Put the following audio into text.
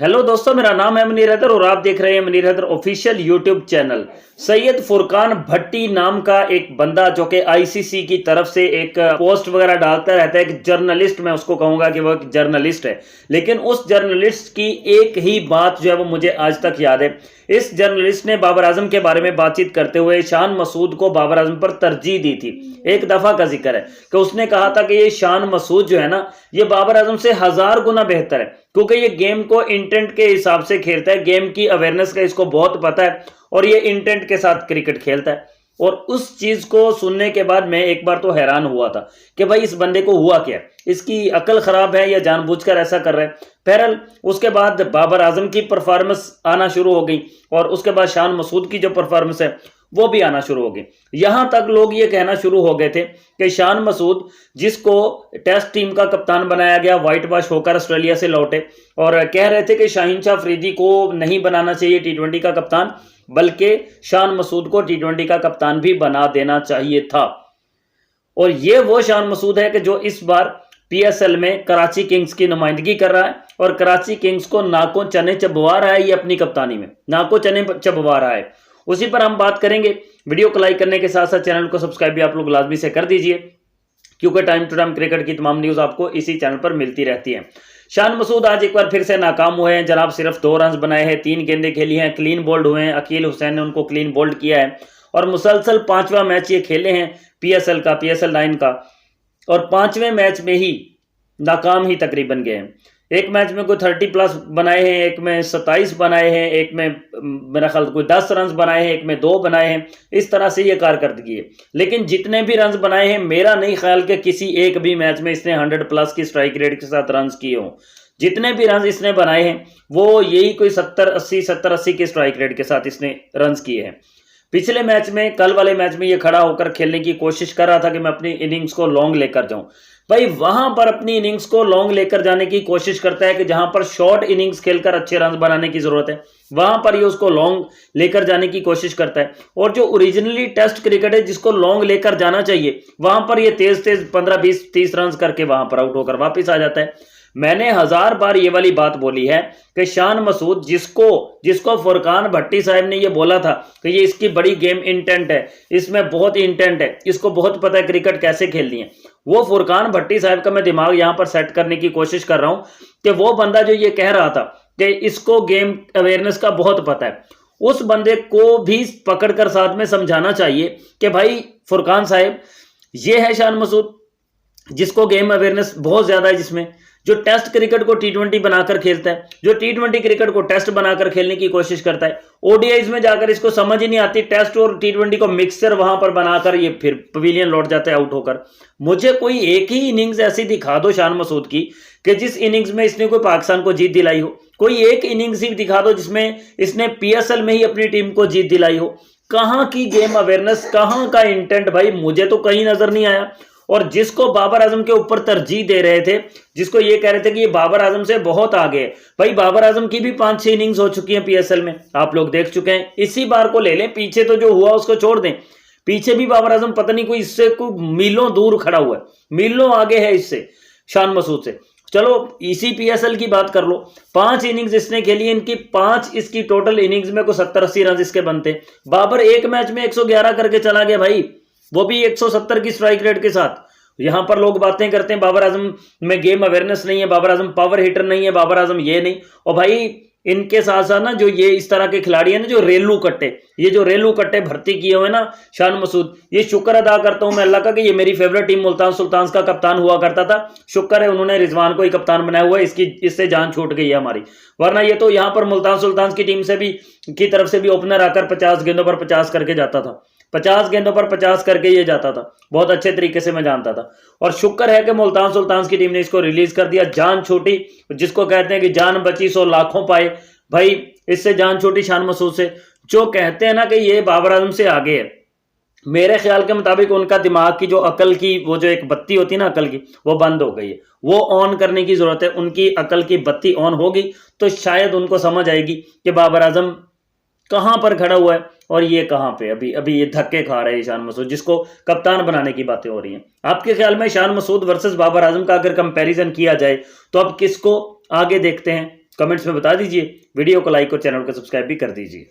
Hello दोस्तों, मेरा नाम है मनीर हैदर और आप देख रहे हैं Munir Haider official YouTube channel. Syed Furqan Bhatti नाम का एक बंदा जो कि आईसीसी की तरफ से एक पोस्ट वगैरह डालता रहता है, एक जर्नलिस्ट, मैं उसको कहूंगा कि वो एक जर्नलिस्ट है। लेकिन उस जर्नलिस्ट की एक ही बात जो है वो मुझे आज तक याद है। इस जर्नलिस्ट ने बाबर आजम के बारे में बातचीत करते हुए शान मसूद को बाबर आजम पर तरजीह दी थी। एक दफा का जिक्र है कि उसने कहा था कि ये शान मसूद जो है ना, ये बाबर आजम से 1000 गुना बेहतर है, क्योंकि ये गेम को इंटेंट के हिसाब से खेलता है, गेम की अवेयरनेस का इसको बहुत पता है और ये इंटेंट के साथ क्रिकेट खेलता है। और उस चीज को सुनने के बाद मैं एक बार तो हैरान हुआ था कि भाई इस बंदे को हुआ क्या, इसकी अकल खराब है या जानबूझकर ऐसा कर रहा है। बहरहाल उसके बाद बाबर आजम की परफॉर्मेंस आना शुरू हो गई और उसके बाद शान मसूद की जो परफॉर्मेंस है वो भी आना शुरू हो गई। यहां तक लोग ये कहना शुरू हो गए थे कि शान मसूद, जिसको टेस्ट टीम का कप्तान बनाया गया, व्हाइट वॉश होकर ऑस्ट्रेलिया से लौटे, और कह रहे थे कि शाहीन शाह अफरीदी को नहीं बनाना चाहिए टी20 का कप्तान, बल्कि शान मसूद को टी20 का कप्तान भी बना देना चाहिए था। और ये वो शान मसूद है कि जो इस बार पीएसएल में कराची किंग्स की नुमाइंदगी कर रहा है और कराची किंग्स को नाकों चने चबवा रहा है। ये अपनी कप्तानी में नाकों चने चबवा रहा है। उसी पर हम बात करेंगे। वीडियो को लाइक करने के साथ साथ चैनल को सब्सक्राइब भी आप लोग लाजमी से कर दीजिए, क्योंकि टाइम टू टाइम क्रिकेट की तमाम न्यूज आपको इसी चैनल पर मिलती रहती है। शान मसूद आज एक बार फिर से नाकाम हुए हैं जनाब। सिर्फ 2 रन बनाए हैं, 3 गेंदें खेली हैं, क्लीन बोल्ड हुए हैं। अकील हुसैन ने उनको क्लीन बोल्ड किया है और मुसलसल 5वां मैच ये खेले हैं पीएसएल का, पीएसएल 9 का, और 5वें मैच में ही नाकाम ही तकरीबन गए हैं। एक मैच में कोई 30+ बनाए हैं, एक में 27 बनाए हैं, एक में मेरा ख्याल कोई 10 रन बनाए हैं, एक में 2 बनाए हैं। इस तरह से ये कारकर्दगी है। लेकिन जितने भी रन बनाए हैं, मेरा नहीं ख्याल कि किसी एक भी मैच में इसने 100+ की स्ट्राइक रेट के साथ रन किए हों। जितने भी रन इसने बनाए हैं वो यही कोई 70-80 की स्ट्राइक रेट के साथ इसने रन किए हैं। पिछले मैच में, कल वाले मैच में ये खड़ा होकर खेलने की कोशिश कर रहा था कि मैं अपनी इनिंग्स को लॉन्ग लेकर जाऊं। भाई वहां पर अपनी इनिंग्स को लॉन्ग लेकर जाने की कोशिश करता है कि जहां पर शॉर्ट इनिंग्स खेलकर अच्छे रन बनाने की जरूरत है, वहां पर ये उसको लॉन्ग लेकर जाने की कोशिश करता है। और जो ओरिजिनली टेस्ट क्रिकेट है, जिसको लॉन्ग लेकर जाना चाहिए, वहां पर ये तेज 15-20-30 रन करके वहां पर आउट होकर वापिस आ जाता है। मैंने 1000 बार ये वाली बात बोली है कि शान मसूद, जिसको फुरकान भट्टी साहब ने ये बोला था कि ये इसकी बड़ी गेम इंटेंट है, इसमें बहुत इंटेंट है, इसको बहुत पता है क्रिकेट कैसे खेलनी है, वो फुरकान भट्टी साहब का मैं दिमाग यहां पर सेट करने की कोशिश कर रहा हूं कि वो बंदा जो ये कह रहा था कि इसको गेम अवेयरनेस का बहुत पता है, उस बंदे को भी पकड़कर साथ में समझाना चाहिए कि भाई फुरकान साहब, ये है शान मसूद जिसको गेम अवेयरनेस बहुत ज्यादा है, जिसमें जो टेस्ट क्रिकेट को टी20 बनाकर खेलता है, जो टी20 क्रिकेट को टेस्ट बनाकर खेलने की कोशिश करता है। ओडीआईज में जाकर इसको समझ ही नहीं आती, टेस्ट और टी20 को मिक्सचर वहां पर बनाकर ये फिर पवेलियन लौट जाता है आउट होकर। मुझे कोई एक ही इनिंग्स ऐसी दिखा दो शान मसूद की कि जिस इनिंग्स में इसने कोई पाकिस्तान को जीत दिलाई हो। कोई एक इनिंग्स ही दिखा दो जिसमें इसने पीएसएल में ही अपनी टीम को जीत दिलाई हो। कहां की गेम अवेयरनेस, कहां का इंटेंट, भाई मुझे तो कहीं नजर नहीं आया। और जिसको बाबर आजम के ऊपर तरजीह दे रहे थे, जिसको ये कह रहे थे कि ये बाबर आजम से बहुत आगे है, भाई बाबर आजम की भी 5-6 इनिंग्स हो चुकी हैं पीएसएल में, आप लोग देख चुके हैं। इसी बार को ले लें, पीछे तो जो हुआ उसको छोड़ दें, पीछे भी बाबर आजम पता नहीं कोई इससे कोई मीलों दूर खड़ा हुआ है, मीलों आगे है इससे, शान मसूद से। चलो इसी पीएसएल की बात कर लो, 5 इनिंग्स इसने खेली, इनकी 5 इसकी टोटल इनिंग्स में को 70-80 रन इसके बनते। बाबर एक मैच में 111 करके चला गया भाई, वो भी 170 की स्ट्राइक रेट के साथ। यहां पर लोग बातें करते हैं बाबर आजम में गेम अवेयरनेस नहीं है, बाबर आजम पावर हिटर नहीं है, बाबर आजम ये नहीं। और भाई इनके साथ साथ ना जो ये इस तरह के खिलाड़ी है ना, जो रेलू कट्टे, ये जो रेलू कट्टे भर्ती किए हुए ना शान मसूद, ये शुक्र अदा करता हूं मैं अल्लाह का कि ये मेरी फेवरेट टीम मुल्तान सुल्तान्स का कप्तान हुआ करता था। शुक्र है उन्होंने रिजवान को ही कप्तान बनाया हुआ है, इससे जान छूट गई है हमारी। वरना ये तो यहाँ पर मुल्तान सुल्तान्स की टीम से भी, की तरफ से भी ओपनर आकर 50 गेंदों पर 50 करके जाता था, 50 गेंदों पर 50 करके ये जाता था, बहुत अच्छे तरीके से मैं जानता था। और शुक्र है कि मुल्तान सुल्तान्स की टीम ने इसको रिलीज कर दिया। जान छूटी, जिसको कहते हैं कि जान बची सो लाखों पाए, भाई इससे जान छूटी शान मसूद से। जो कहते हैं ना कि ये बाबर आजम से आगे है, मेरे ख्याल के मुताबिक उनका दिमाग की जो अकल की वो जो एक बत्ती होती है ना अकल की, वो बंद हो गई है, वो ऑन करने की जरूरत है। उनकी अकल की बत्ती ऑन होगी तो शायद उनको समझ आएगी कि बाबर आजम कहां पर खड़ा हुआ है और ये कहां पे अभी ये धक्के खा रहे हैं शान मसूद, जिसको कप्तान बनाने की बातें हो रही हैं। आपके ख्याल में शान मसूद वर्सेस बाबर आजम का अगर कंपैरिजन किया जाए तो आप किसको आगे देखते हैं? कमेंट्स में बता दीजिए। वीडियो को लाइक और चैनल को सब्सक्राइब भी कर दीजिए।